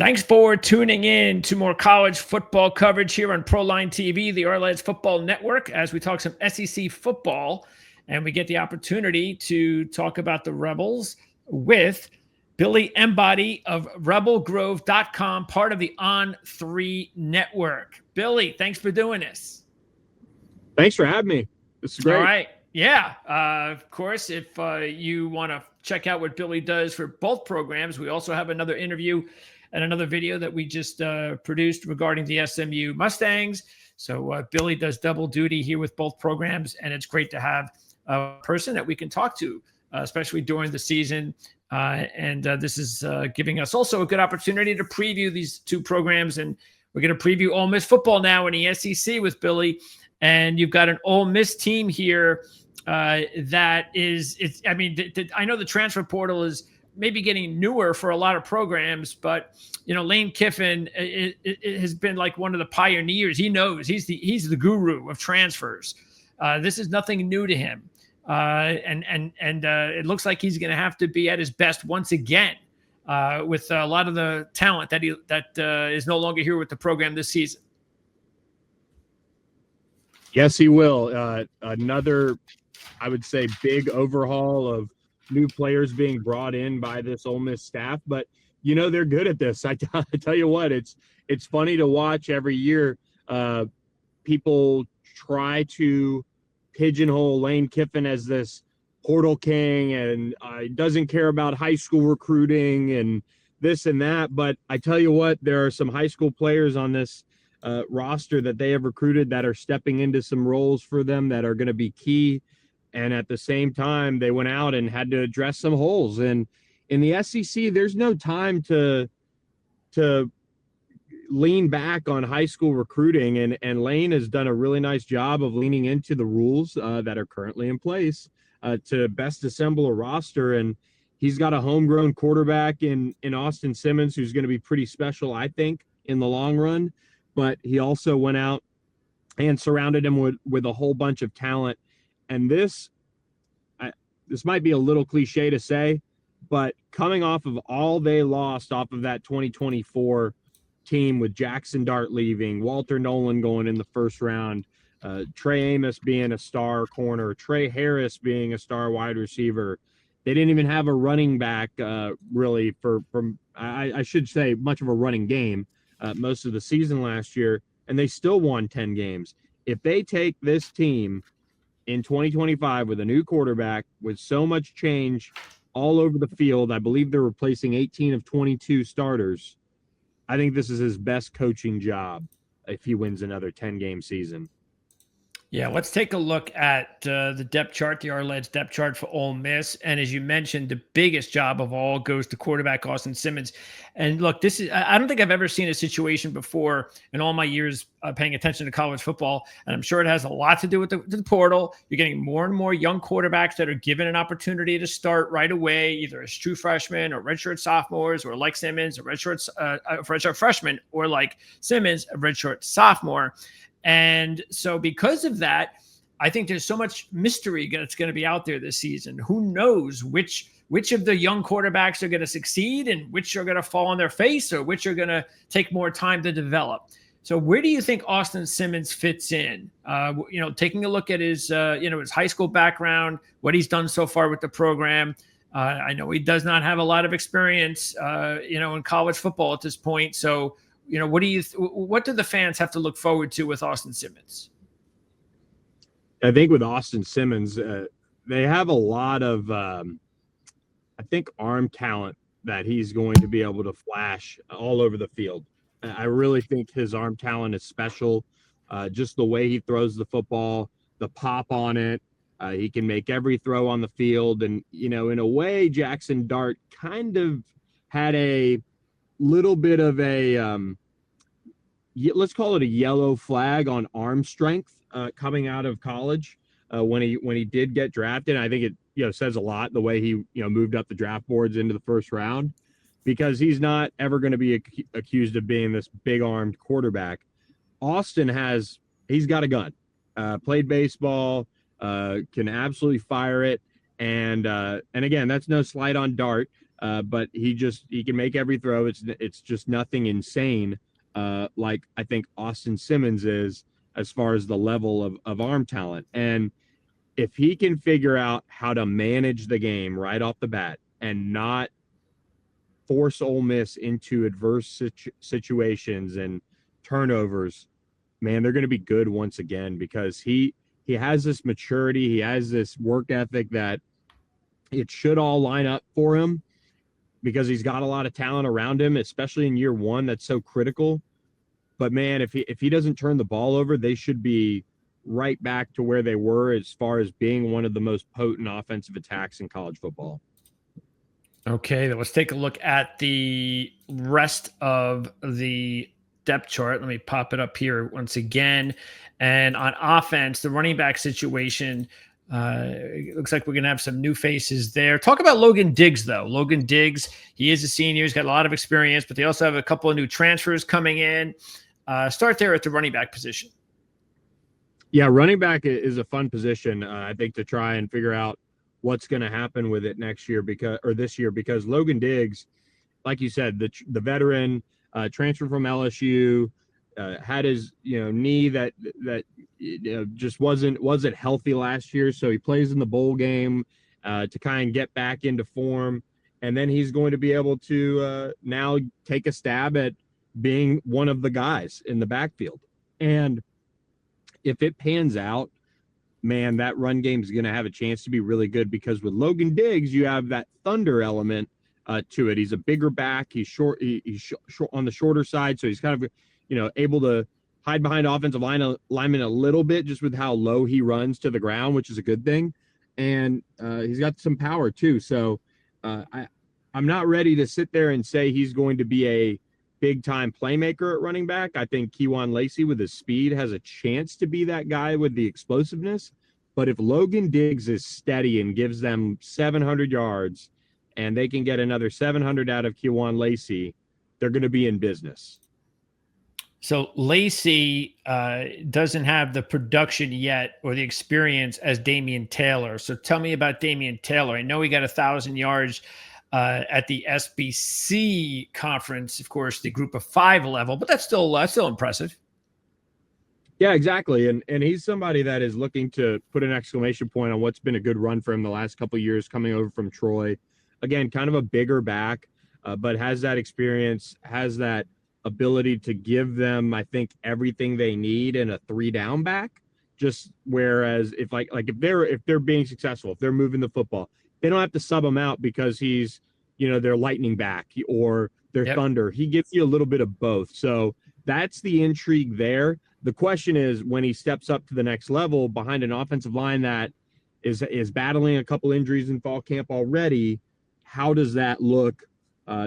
Thanks for tuning in to more college football coverage here on Proline TV, the Arlets Football Network, as we talk some SEC football and we get the opportunity to talk about the Rebels with Billy Embody of rebelgrove.com, part of the On3 network. Billy, thanks for doing this. Thanks for having me. This is great. All right. Yeah. Of course, if you want to check out what Billy does for both programs, we also have another interview and another video that we just produced regarding the SMU Mustangs. So Billy does double duty here with both programs, and it's great to have a person that we can talk to, especially during the season. And this is giving us also a good opportunity to preview these two programs. And we're going to preview Ole Miss football now in the SEC with Billy. And you've got an Ole Miss team here that is, I know the transfer portal is maybe getting newer for a lot of programs, but Lane Kiffin it has been like one of the pioneers. He knows he's the guru of transfers. This is nothing new to him, and it looks like he's going to have to be at his best once again with a lot of the talent that is no longer here with the program this season. Yes, he will. Another, I would say, big overhaul of new players being brought in by this Ole Miss staff, but they're good at this. I tell you what, it's funny to watch every year. People try to pigeonhole Lane Kiffin as this portal king and doesn't care about high school recruiting and this and that. But I tell you what, there are some high school players on this roster that they have recruited that are stepping into some roles for them that are going to be key. And at the same time, they went out and had to address some holes. And in the SEC, there's no time to lean back on high school recruiting. And Lane has done a really nice job of leaning into the rules that are currently in place to best assemble a roster. And he's got a homegrown quarterback in Austin Simmons, who's going to be pretty special, I think, in the long run. But he also went out and surrounded him with a whole bunch of talent. And this might be a little cliche to say, but coming off of all they lost off of that 2024 team with Jackson Dart leaving, Walter Nolan going in the first round, Trey Amos being a star corner, Trey Harris being a star wide receiver. They didn't even have a running back really I should say much of a running game most of the season last year, and they still won 10 games. If they take this team in 2025 with a new quarterback, with so much change all over the field, I believe they're replacing 18 of 22 starters. I think this is his best coaching job if he wins another 10-game season. Yeah, let's take a look at the depth chart, the Arledge depth chart for Ole Miss. And as you mentioned, the biggest job of all goes to quarterback Austin Simmons. And look, I don't think I've ever seen a situation before in all my years paying attention to college football. And I'm sure it has a lot to do with the portal. You're getting more and more young quarterbacks that are given an opportunity to start right away, either as true freshmen or redshirt sophomores, or like Simmons, a redshirt freshman, or like Simmons, a redshirt sophomore. And so because of that, I think there's so much mystery that's going to be out there this season. Who knows which of the young quarterbacks are going to succeed and which are going to fall on their face or which are going to take more time to develop. So where do you think Austin Simmons fits in? Taking a look at his high school background, what he's done so far with the program. I know he does not have a lot of experience, in college football at this point. So, what do the fans have to look forward to with Austin Simmons? I think with Austin Simmons, they have a lot of, arm talent that he's going to be able to flash all over the field. I really think his arm talent is special. Just the way he throws the football, the pop on it. He can make every throw on the field. And, in a way, Jackson Dart kind of had a little bit of a, let's call it a yellow flag on arm strength coming out of college when he did get drafted. And I think it says a lot the way he moved up the draft boards into the first round, because he's not ever going to be accused of being this big armed quarterback. Austin he's got a gun, played baseball, can absolutely fire it. And again, that's no slight on Dart. but he can make every throw. It's just nothing insane, like I think Austin Simmons is as far as the level of arm talent. And if he can figure out how to manage the game right off the bat and not force Ole Miss into adverse situations and turnovers, man, they're going to be good once again, because he has this maturity, he has this work ethic that it should all line up for him, because he's got a lot of talent around him, especially in year one. That's so critical. But man, if he doesn't turn the ball over, they should be right back to where they were as far as being one of the most potent offensive attacks in college football. Okay, let's take a look at the rest of the depth chart. Let me pop it up here once again. And on offense, the running back situation, it looks like we're going to have some new faces there. Talk about Logan Diggs, though. Logan Diggs, he is a senior. He's got a lot of experience, but they also have a couple of new transfers coming in. Start there at the running back position. Yeah, running back is a fun position, I think, to try and figure out what's going to happen with it this year, because Logan Diggs, like you said, the veteran, transferred from LSU, had his knee that just wasn't healthy last year, so he plays in the bowl game to kind of get back into form, and then he's going to be able to now take a stab at being one of the guys in the backfield. And if it pans out, man, that run game is going to have a chance to be really good, because with Logan Diggs, you have that thunder element to it. He's a bigger back. He's short. He's short on the shorter side, so he's kind of able to hide behind offensive linemen a little bit, just with how low he runs to the ground, which is a good thing. And he's got some power too. So I'm not ready to sit there and say he's going to be a big-time playmaker at running back. I think Kewan Lacey, with his speed, has a chance to be that guy with the explosiveness. But if Logan Diggs is steady and gives them 700 yards, and they can get another 700 out of Kewan Lacey, they're going to be in business. So Lacey doesn't have the production yet or the experience as Damian Taylor. So tell me about Damian Taylor. I know he got 1,000 yards at the SBC conference, of course, the group of 5 level, but that's still impressive. Yeah, exactly. And he's somebody that is looking to put an exclamation point on what's been a good run for him the last couple of years, coming over from Troy. Again, kind of a bigger back, but has that experience, has that ability to give them, I think, everything they need in a 3-down back. Just whereas if if they're being successful, if they're moving the football, they don't have to sub him out because he's, their lightning back or their thunder. He gives you a little bit of both. So that's the intrigue there. The question is, when he steps up to the next level behind an offensive line that is battling a couple injuries in fall camp already, how does that look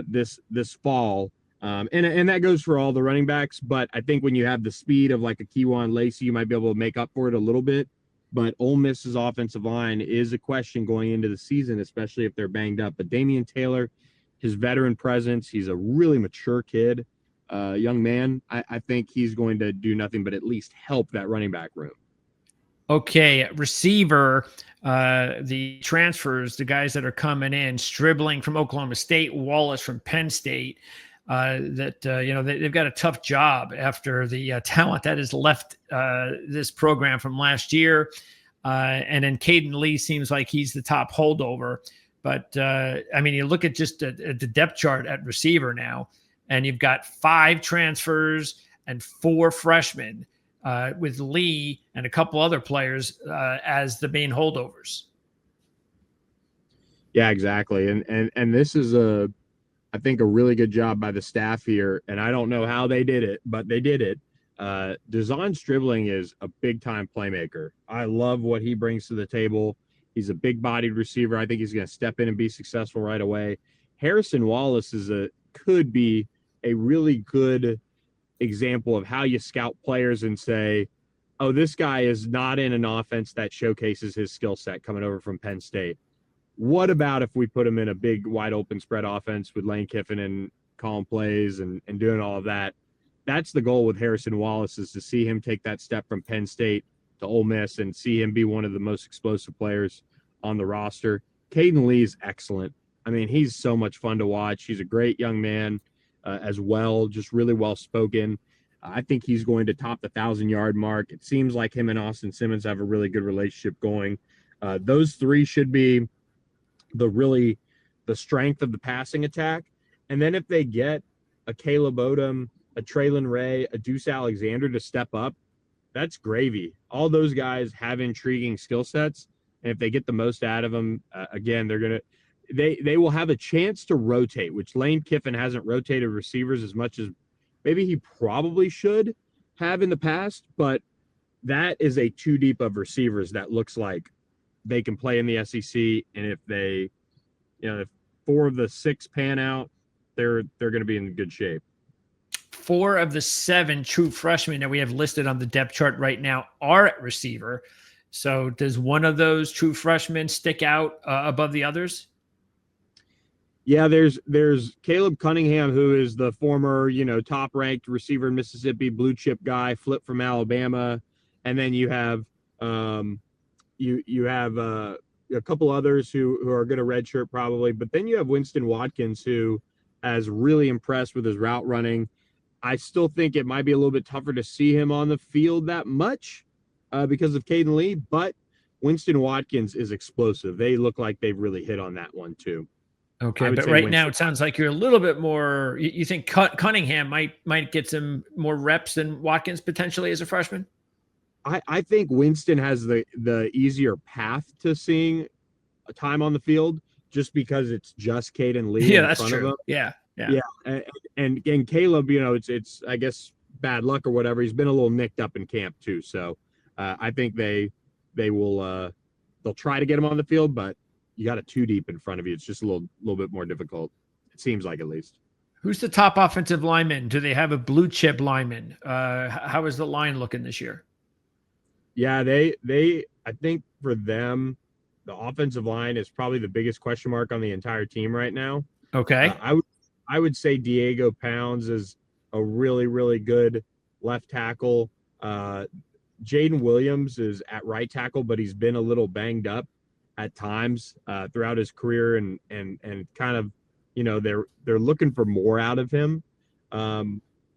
this fall? And that goes for all the running backs. But I think when you have the speed of like a Kewan Lacey, you might be able to make up for it a little bit. But Ole Miss's offensive line is a question going into the season, especially if they're banged up. But Damian Taylor, his veteran presence, he's a really mature kid, young man. I think he's going to do nothing but at least help that running back room. Okay, receiver, the transfers, the guys that are coming in, Stribling from Oklahoma State, Wallace from Penn State, they've got a tough job after the talent that has left this program from last year. And then Caden Lee seems like he's the top holdover. But, you look at just the depth chart at receiver now, and you've got 5 transfers and 4 freshmen, with Lee and a couple other players as the main holdovers. Yeah, exactly. And this is I think a really good job by the staff here. And I don't know how they did it, but they did it. Dazon Stribling is a big time playmaker. I love what he brings to the table. He's a big bodied receiver. I think he's going to step in and be successful right away. Harrison Wallace could be a really good example of how you scout players and say, oh, this guy is not in an offense that showcases his skill set coming over from Penn State. What about if we put him in a big wide open spread offense with Lane Kiffin and calling plays and doing all of that? That's the goal with Harrison Wallace, is to see him take that step from Penn State to Ole Miss and see him be one of the most explosive players on the roster. Caden Lee is excellent. I mean, he's so much fun to watch. He's a great young man as well, just really well spoken. I think he's going to top the 1,000-yard mark. It seems like him and Austin Simmons have a really good relationship going. Those three should be the strength of the passing attack. And then if they get a Caleb Odom, a Traylon Ray, a Deuce Alexander to step up, that's gravy. All those guys have intriguing skill sets, and if they get the most out of them, again, they will have a chance to rotate, which Lane Kiffin hasn't rotated receivers as much as maybe he probably should have in the past, but that is a too deep of receivers that looks like they can play in the SEC, and if 4 of the 6 pan out, they're going to be in good shape. 4 of the 7 true freshmen that we have listed on the depth chart right now are at receiver. So does one of those true freshmen stick out above the others? Yeah, there's Caleb Cunningham, who is the former, top-ranked receiver in Mississippi, blue chip guy, flipped from Alabama, and then you have a couple others who are going to redshirt probably, but then you have Winston Watkins, who has really impressed with his route running. I still think it might be a little bit tougher to see him on the field that much because of Caden Lee, but Winston Watkins is explosive. They look like they've really hit on that one too. Okay, but right now it sounds like you're a little bit more. You think Cunningham might get some more reps than Watkins potentially as a freshman? I think Winston has the easier path to seeing a time on the field just because it's just Caden Lee in front of him. Yeah. And Caleb, it's I guess bad luck or whatever. He's been a little nicked up in camp too, so I think they will they'll try to get him on the field, but you got a 2 deep in front of you. It's just a little bit more difficult. It seems like, at least. Who's the top offensive lineman? Do they have a blue chip lineman? How is the line looking this year? Yeah, I think for them, the offensive line is probably the biggest question mark on the entire team right now. Okay. I would say Diego Pounds is a really, really good left tackle. Jaden Williams is at right tackle, but he's been a little banged up at times throughout his career, and kind of, they're looking for more out of him.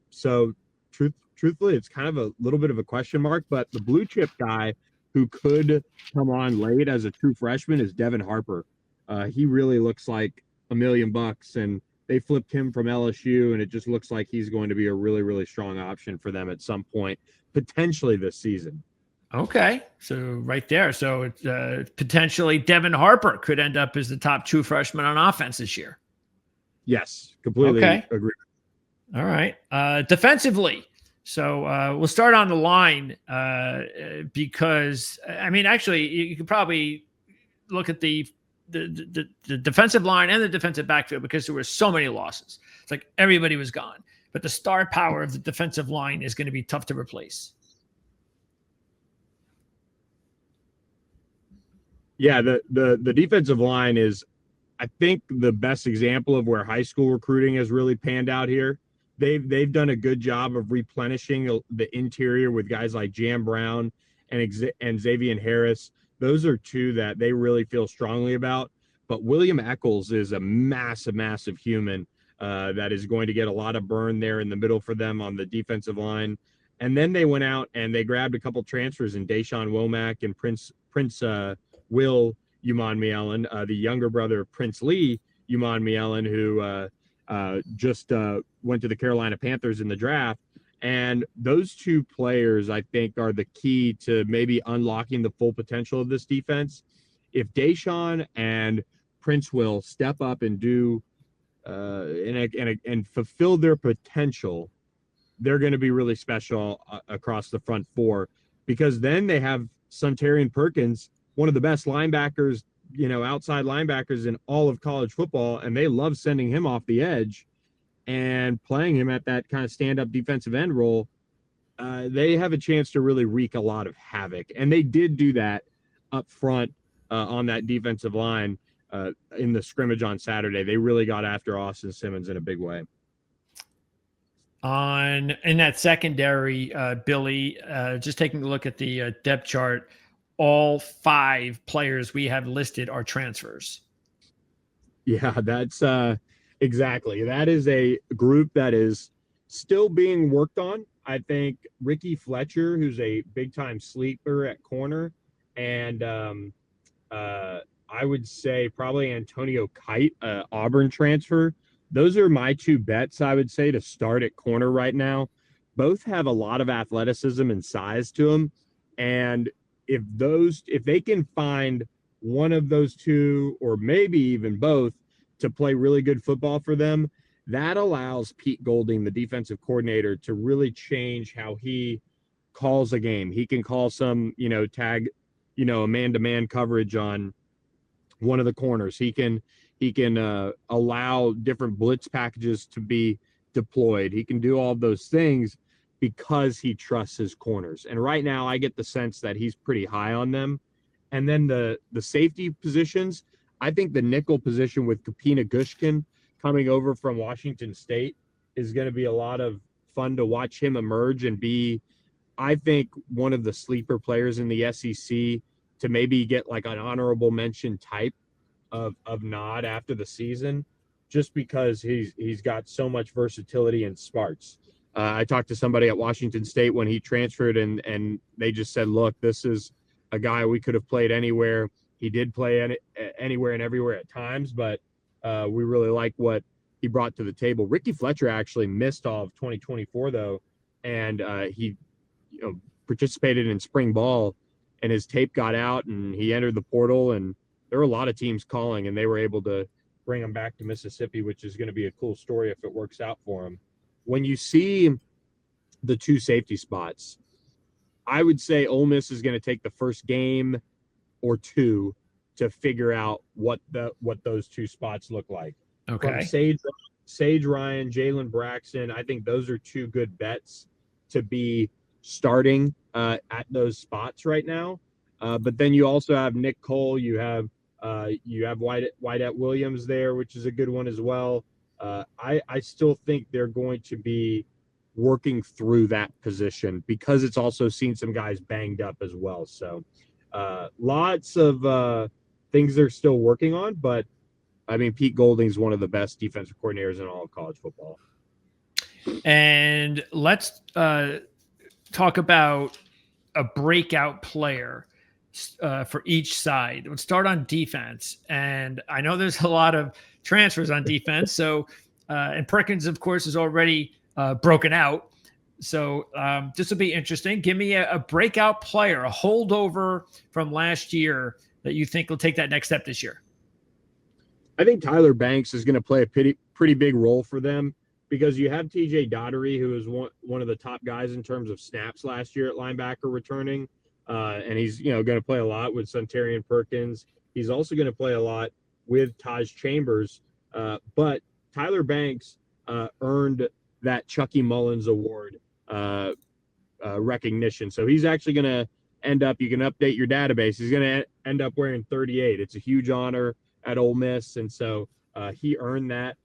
So truthfully, it's kind of a little bit of a question mark, but the blue chip guy who could come on late as a true freshman is Devin Harper. He really looks like $1 million, and they flipped him from LSU, and it just looks like he's going to be a really, really strong option for them at some point, potentially this season. Okay, so right there. So it's potentially Devin Harper could end up as the top true freshman on offense this year. Yes, completely agree. All right. Defensively, so we'll start on the line because, I mean, actually, you could probably look at the defensive line and the defensive backfield because there were so many losses. It's like everybody was gone. But the star power of the defensive line is going to be tough to replace. Yeah, the defensive line is, I think, the best example of where high school recruiting has really panned out here. They've done a good job of replenishing the interior with guys like Jam Brown and Xavier Harris. Those are 2 that they really feel strongly about. But William Eccles is a massive, massive human that is going to get a lot of burn there in the middle for them on the defensive line. And then they went out and they grabbed a couple transfers in Deshaun Womack and Prince Will Uman-Mielen, the younger brother of Prince Lee Uman-Mielen, who just went to the Carolina Panthers in the draft. And those 2 players, I think, are the key to maybe unlocking the full potential of this defense. If Deshaun and Prince Will step up and do and fulfill their potential, they're going to be really special across the front 4, because then they have Sunterian Perkins, one of the best linebackers, outside linebackers in all of college football, and they love sending him off the edge and playing him at that kind of stand-up defensive end role. They have a chance to really wreak a lot of havoc, and they did do that up front on that defensive line in the scrimmage on Saturday. They really got after Austin Simmons in a big way. In that secondary, Billy, just taking a look at the depth chart, all 5 players we have listed are transfers. Yeah, that's exactly. That is a group that is still being worked on. I think Ricky Fletcher, who's a big time sleeper at corner, and I would say probably Antonio Kite, Auburn transfer. Those are my two bets, I would say, to start at corner right now. Both have a lot of athleticism and size to them. And if they can find one of those two, or maybe even both, to play really good football for them, that allows Pete Golding, the defensive coordinator, to really change how he calls a game. He can call some, tag, a man-to-man coverage on one of the corners. He can allow different blitz packages to be deployed. He can do all those things because he trusts his corners. And right now, I get the sense that he's pretty high on them. And then the safety positions, I think the nickel position with Kapina Gushkin coming over from Washington State is going to be a lot of fun to watch him emerge and be, I think, one of the sleeper players in the SEC to maybe get like an honorable mention type of nod after the season, just because he's got so much versatility and smarts. I talked to somebody at Washington State when he transferred, and they just said, look, this is a guy we could have played anywhere. He did play anywhere and everywhere at times, but we really like what he brought to the table. Ricky Fletcher actually missed all of 2024 though, and he participated in spring ball, and his tape got out, and he entered the portal, and there were a lot of teams calling, and they were able to bring him back to Mississippi, which is going to be a cool story if it works out for him. When you see the two safety spots, I would say Ole Miss is going to take the first game or two to figure out what those two spots look like. Okay. From Sage Ryan, Jalen Braxton, I think those are two good bets to be starting at those spots right now. But then you also have Nick Cole, you have Wyatt Williams there, which is a good one as well. I still think they're going to be working through that position because it's also seen some guys banged up as well. So lots of things they're still working on. But, I mean, Pete Golding's one of the best defensive coordinators in all of college football. And let's talk about a breakout player for each side. Let's start on defense. And I know there's a lot of transfers on defense. So, and Perkins, of course, is already broken out. So this will be interesting. Give me a breakout player, a holdover from last year that you think will take that next step this year. I think Tyler Banks is going to play a pretty big role for them because you have TJ Daugherty, who is one of the top guys in terms of snaps last year at linebacker returning. And he's, going to play a lot with Suntarian Perkins. He's also going to play a lot with Taj Chambers. But Tyler Banks earned that Chucky Mullins Award recognition. So he's actually going to end up, you can update your database, he's going to end up wearing 38. It's a huge honor at Ole Miss. And so he earned that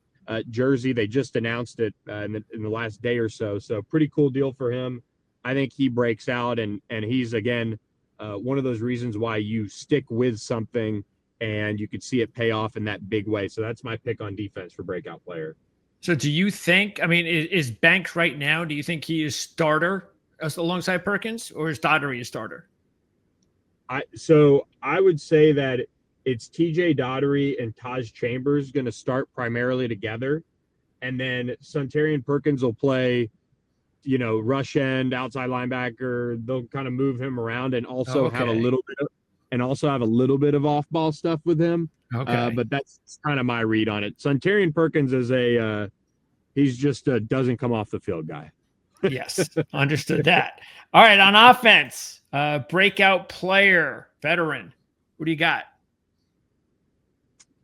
jersey. They just announced it in the last day or so. So pretty cool deal for him. I think he breaks out, and he's, again, one of those reasons why you stick with something and you could see it pay off in that big way. So that's my pick on defense for breakout player. So do you think, I mean, is Banks right now, do you think he is starter alongside Perkins, or is Daugherty a starter? So I would say that it's TJ Daugherty and Taj Chambers going to start primarily together. And then Suntarian Perkins will play, rush end, outside linebacker. They'll kind of move him around and also have a little bit of off ball stuff with him. Okay. But that's kind of my read on it. Suntarian Perkins is he's just a doesn't come off the field guy. Yes. Understood that. All right. On offense, breakout player, veteran. What do you got?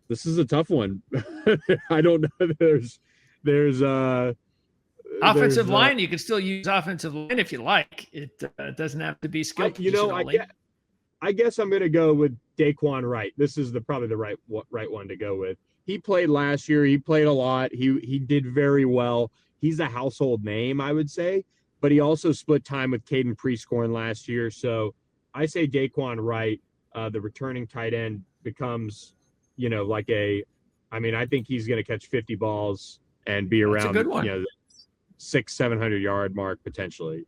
This is a tough one. I don't know. There's offensive line. You can still use offensive line if you like. It doesn't have to be skill position only. I guess I'm going to go with Daquan Wright. This is probably the right one to go with. He played last year. He played a lot. He did very well. He's a household name, I would say, but he also split time with Caden Prescorn last year. So I say Daquan Wright, the returning tight end, becomes, like a I mean, I think he's going to catch 50 balls and be That's a around good the, one. the 600-700 yard mark potentially.